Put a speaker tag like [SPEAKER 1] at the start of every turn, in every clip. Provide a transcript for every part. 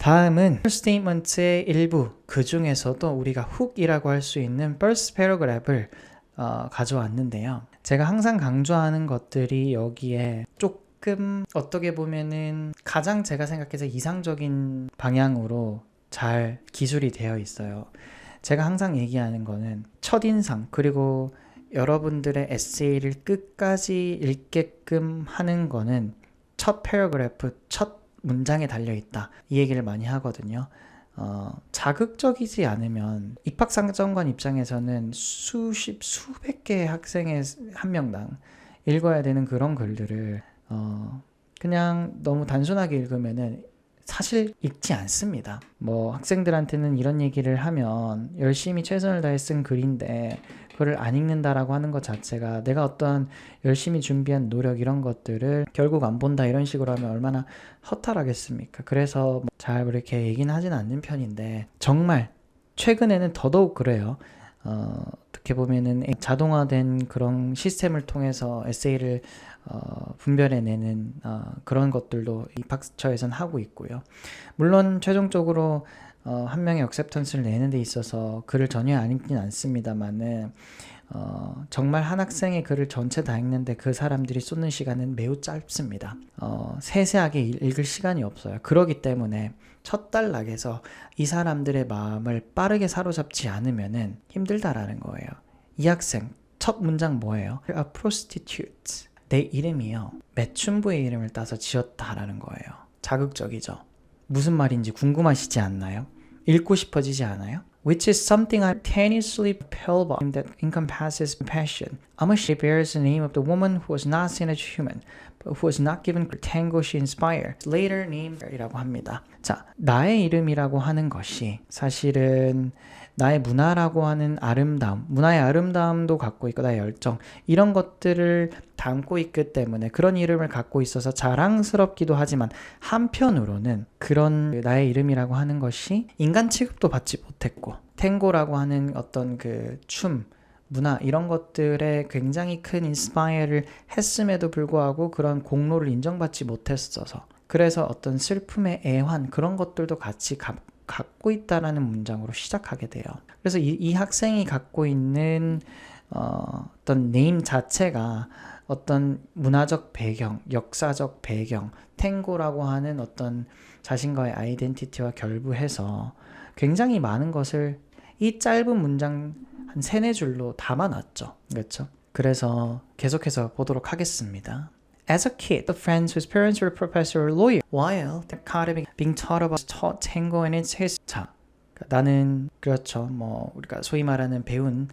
[SPEAKER 1] 다음은 스테이트먼트의 일부, 그 중에서도 우리가 훅이라고 할 수 있는 first paragraph을 가져왔는데요. 제가 항상 강조하는 것들이 여기에 조금 어떻게 보면은 가장 제가 생각해서 이상적인 방향으로 잘 기술이 되어 있어요. 제가 항상 얘기하는 거는 첫인상, 그리고 여러분들의 에세이를 끝까지 읽게끔 하는 거는 첫 패러그래프, 첫 문장에 달려있다, 이 얘기를 많이 하거든요. 자극적이지 않으면 입학사정관 입장에서는 수백 개의 학생의 한 명당 읽어야 되는 그런 글들을 그냥 너무 단순하게 읽으면은 사실 읽지 않습니다. 뭐 학생들한테는 이런 얘기를 하면 열심히 최선을 다해 쓴 글인데 그걸 안 읽는다라고 하는 것 자체가 내가 어떤 열심히 준비한 노력 이런 것들을 결국 안 본다 이런 식으로 하면 얼마나 허탈하겠습니까? 그래서 잘 그렇게 얘기는 하진 않는 편인데 정말 최근에는 더더욱 그래요. 어떻게 보면은 자동화된 그런 시스템을 통해서 에세이를 분별해내는 그런 것들도 입학처에선 하고 있고요. 물론 최종적으로 한 명의 억셉턴스를 내는 데 있어서 글을 전혀 안 읽진 않습니다만은 정말 한 학생의 글을 전체 다 읽는데 그 사람들이 쏟는 시간은 매우 짧습니다. 세세하게 읽을 시간이 없어요. 그러기 때문에 첫 단락에서 이 사람들의 마음을 빠르게 사로잡지 않으면은 힘들다라는 거예요. 이 학생 첫 문장 뭐예요? A prostitute. 내 이름이요, 매춘부의 이름을 따서 지었다라는 거예요. 자극적이죠. 무슨 말인지 궁금하시지 않나요? 읽고 싶어지지 않아요? Which is something I tenuously repel by that encompasses passion. Amashi bears the name of the woman who was not seen as human, but who was not given the tango she inspired. Later named 이라고 합니다. 자, 나의 이름이라고 하는 것이 사실은 나의 문화라고 하는 아름다움, 문화의 아름다움도 갖고 있고 나의 열정, 이런 것들을 담고 있기 때문에 그런 이름을 갖고 있어서 자랑스럽기도 하지만 한편으로는 그런 나의 이름이라고 하는 것이 인간 취급도 받지 못했고 탱고라고 하는 어떤 그 춤, 문화 이런 것들에 굉장히 큰 인스파이어를 했음에도 불구하고 그런 공로를 인정받지 못했어서 그래서 어떤 슬픔의 애환 그런 것들도 같이 갖고 있다라는 문장으로 시작하게 돼요. 그래서 이 학생이 갖고 있는 어떤 네임 자체가 어떤 문화적 배경, 역사적 배경, 탱고라고 하는 어떤 자신과의 아이덴티티와 결부해서 굉장히 많은 것을 이 짧은 문장 한 3-4줄로 담아놨죠. 그렇죠? 그래서 계속해서 보도록 하겠습니다. As a kid, the friends whose parents were professor or lawyer, while the academy being taught about taught tango and its history. 자, 나는 그렇죠. 뭐 우리가 소위 말하는 배운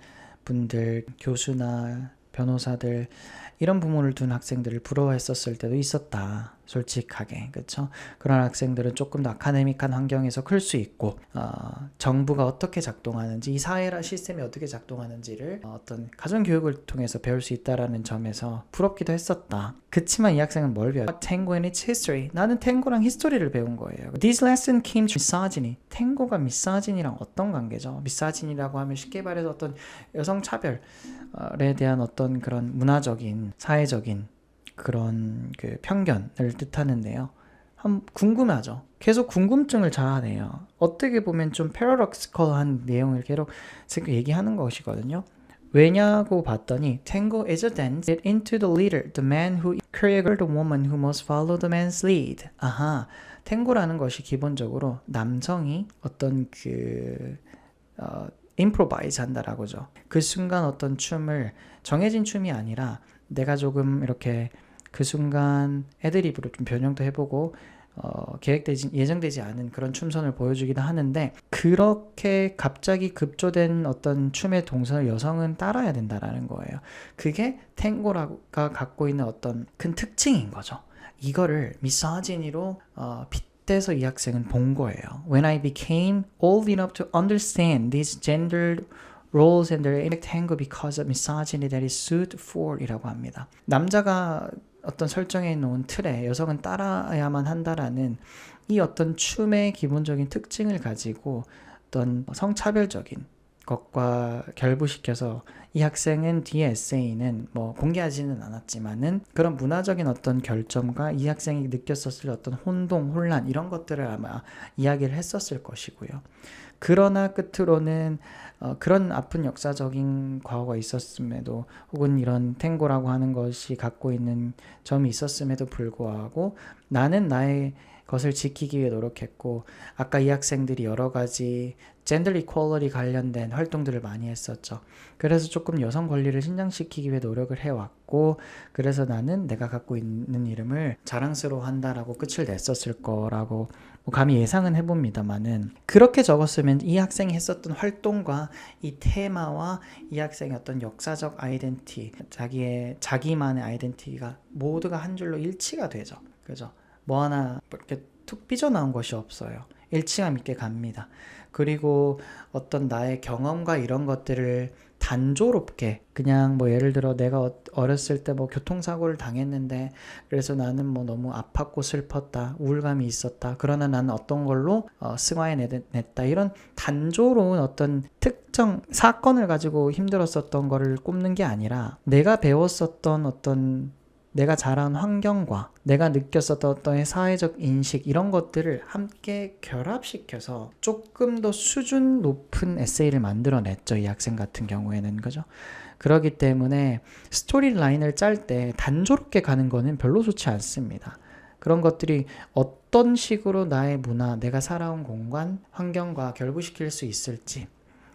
[SPEAKER 1] 분들, 교수나 변호사들 이런 부모를 둔 학생들을 부러워했었을 때도 있었다. 솔직하게, 그렇죠? 그런 학생들은 조금 더 아카데믹한 환경에서 클 수 있고 정부가 어떻게 작동하는지, 이 사회라 시스템이 어떻게 작동하는지를 어떤 가정교육을 통해서 배울 수 있다라는 점에서 부럽기도 했었다. 그치만 이 학생은 뭘 배웠죠? Tango and its history. 나는 탱고랑 히스토리를 배운 거예요. This lesson came to misogyny. 탱고가 미사진이랑 어떤 관계죠? 미사진이라고 하면 쉽게 말해서 어떤 여성차별에 대한 어떤 그런 문화적인, 사회적인 그런 그 편견을 뜻하는데요. 궁금하죠. 계속 궁금증을 자아내요. 어떻게 보면 좀 패러독시컬한 내용을 계속 얘기하는 것이거든요. 왜냐고 봤더니 Tango is a dance into the leader, the man who created the woman who must follow the man's lead. 아하, 탱고라는 것이 기본적으로 남성이 어떤 임프로바이즈 한다라고죠. 그 순간 어떤 춤을 정해진 춤이 아니라 내가 조금 이렇게 그 순간 애드리브로 좀 변형도 해보고 예정되지 않은 그런 춤선을 보여주기도 하는데 그렇게 갑자기 급조된 어떤 춤의 동선을 여성은 따라야 된다라는 거예요. 그게 탱고가 갖고 있는 어떤 큰 특징인 거죠. 이거를 미소지니로 빗대서 이 학생은 본 거예요. When I became old enough to understand these gendered roles and their tango because of misogyny that is suited for 이라고 합니다. 남자가 어떤 설정해 놓은 틀에 여성은 따라야만 한다라는 이 어떤 춤의 기본적인 특징을 가지고 어떤 성차별적인 것과 결부시켜서 이 학생은 뒤에 에세이는 뭐 공개하지는 않았지만은 그런 문화적인 어떤 결점과 이 학생이 느꼈었을 어떤 혼동, 혼란 이런 것들을 아마 이야기를 했었을 것이고요. 그러나 끝으로는 그런 아픈 역사적인 과거가 있었음에도 혹은 이런 탱고라고 하는 것이 갖고 있는 점이 있었음에도 불구하고 나는 나의 것을 지키기 위해 노력했고 아까 이 학생들이 여러 가지 젠더 이퀄리티 관련된 활동들을 많이 했었죠. 그래서 조금 여성 권리를 신장시키기 위해 노력을 해왔고 그래서 나는 내가 갖고 있는 이름을 자랑스러워한다라고 끝을 냈었을 거라고 감히 예상은 해봅니다만은 그렇게 적었으면 이 학생이 했었던 활동과 이 테마와 이 학생의 어떤 역사적 아이덴티 자기만의 아이덴티티가 모두가 한 줄로 일치가 되죠. 그죠? 뭐 하나 이렇게 툭 삐져나온 것이 없어요. 일치감 있게 갑니다. 그리고 어떤 나의 경험과 이런 것들을 단조롭게 그냥 뭐 예를 들어 내가 어렸을 때 뭐 교통사고를 당했는데 그래서 나는 뭐 너무 아팠고 슬펐다 우울감이 있었다 그러나 나는 어떤 걸로 승화해냈다 이런 단조로운 어떤 특정 사건을 가지고 힘들었었던 거를 꼽는 게 아니라 내가 배웠었던 어떤 내가 자란 환경과 내가 느꼈었던 어떤 사회적 인식 이런 것들을 함께 결합시켜서 조금 더 수준 높은 에세이를 만들어냈죠. 이 학생 같은 경우에는 그죠? 그렇기 때문에 스토리 라인을 짤 때 단조롭게 가는 거는 별로 좋지 않습니다. 그런 것들이 어떤 식으로 나의 문화, 내가 살아온 공간, 환경과 결부시킬 수 있을지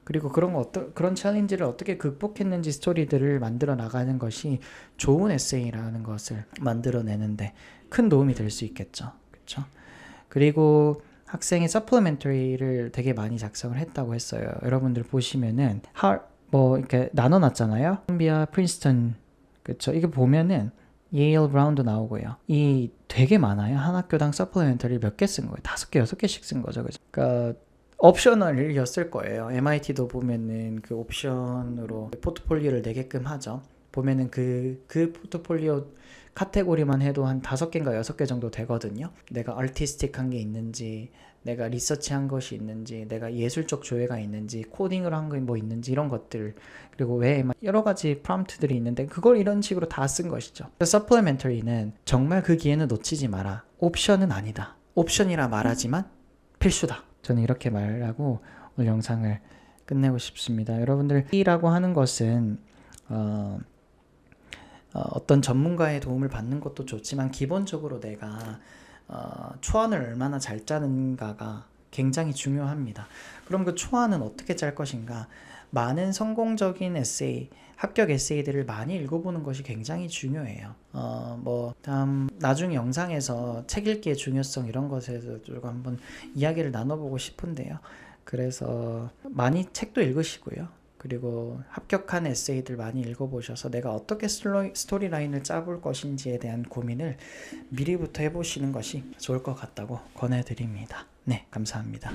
[SPEAKER 1] 그리고 그런 챌린지를 어떻게 극복했는지 스토리들을 만들어 나가는 것이 좋은 에세이라는 것을 만들어내는데 큰 도움이 될 수 있겠죠. 그렇죠? 그리고 학생이 서플리멘터리를 되게 많이 작성을 했다고 했어요. 여러분들 보시면은 뭐 이렇게 나눠놨잖아요. 콜ум비아, 프린스턴, 그렇죠? 이거 보면은 예일, 브라운도 나오고요. 이 되게 많아요. 한 학교당 서플리멘터리 몇 개 쓴 거예요. 5개, 6개씩 쓴 거죠. 그러니까 옵셔널이었을 거예요. MIT도 보면은 그 옵션으로 포트폴리오를 내게끔 하죠. 보면은 그 포트폴리오 카테고리만 해도 한 5개인가 6개 정도 되거든요. 내가 아티스틱한 게 있는지, 내가 리서치한 것이 있는지, 내가 예술적 조예가 있는지, 코딩을 한 거 뭐 있는지 이런 것들 그리고 왜 여러 가지 프롬프트들이 있는데 그걸 이런 식으로 다 쓴 것이죠. 서플리멘터리는 정말 그 기회는 놓치지 마라. 옵션은 아니다. 옵션이라 말하지만 필수다. 저는 이렇게 말하고 오늘 영상을 끝내고 싶습니다. 여러분들 E라고 하는 것은 어떤 전문가의 도움을 받는 것도 좋지만 기본적으로 내가 초안을 얼마나 잘 짜는가가 굉장히 중요합니다. 그럼 그 초안은 어떻게 짤 것인가? 많은 성공적인 에세이, 합격 에세이들을 많이 읽어보는 것이 굉장히 중요해요. 다음 나중 영상에서 책 읽기의 중요성 이런 것에 대해서 한번 이야기를 나눠보고 싶은데요. 그래서 많이 책도 읽으시고요. 그리고 합격한 에세이들 많이 읽어보셔서 내가 어떻게 스토리 라인을 짜볼 것인지에 대한 고민을 미리부터 해보시는 것이 좋을 것 같다고 권해드립니다. 네, 감사합니다.